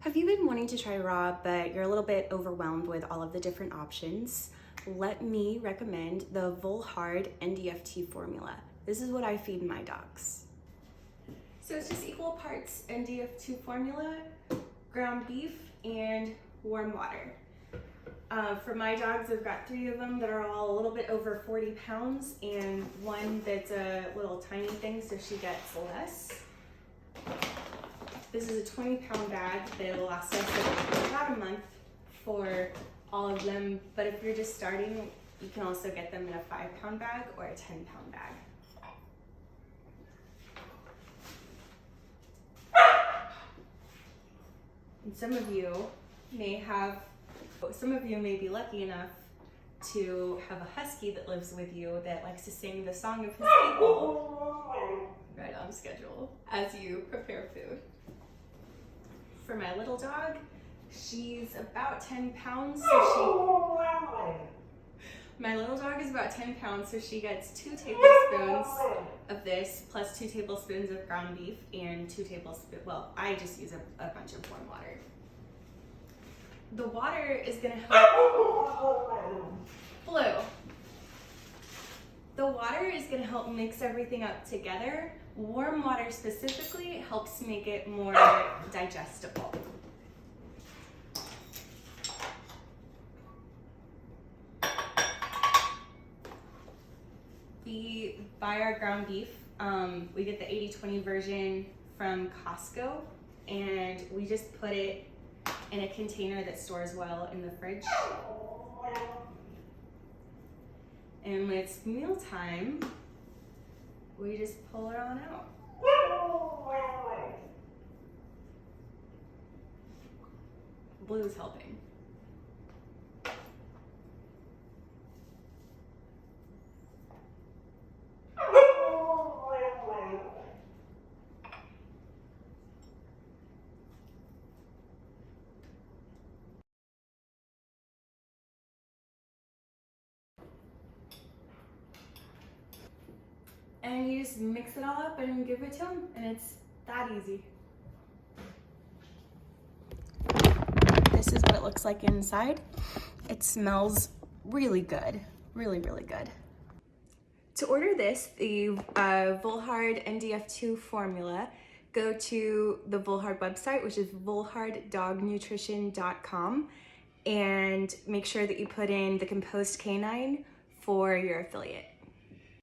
Have you been wanting to try raw, but you're a little bit overwhelmed with all of the different options? Let me recommend the Volhard NDFT formula. This is what I feed my dogs. So it's just equal parts NDF2 formula, ground beef, and warm water. For my dogs, I've got 3 of them that are all a little bit over 40 pounds and one that's a little tiny thing, so she gets less. This is a 20-pound bag that will last us about a month for all of them, but if you're just starting, you can also get them in a 5-pound bag or a 10-pound bag. And some of you may be lucky enough to have a husky that lives with you that likes to sing the song of his people right on schedule as you prepare food. For my little dog, she's about 10 pounds, my little dog is about 10 pounds, so she gets 2 tablespoons of this, plus 2 tablespoons of ground beef, and 2 tablespoons, well, I just use a bunch of warm water. The water is gonna help, Blue. The water is gonna help mix everything up together. Warm water specifically helps make it more digestible. We buy our ground beef. We get the 80-20 version from Costco, and we just put it in a container that stores well in the fridge. And when it's mealtime, we just pull it on out. Blue's helping. And you just mix it all up and give it to them, and it's that easy. This is what it looks like inside. It smells really good, really, really good. To order this, the Volhard NDF2 formula, go to the Volhard website, which is volharddognutrition.com, and make sure that you put in the composed canine for your affiliate.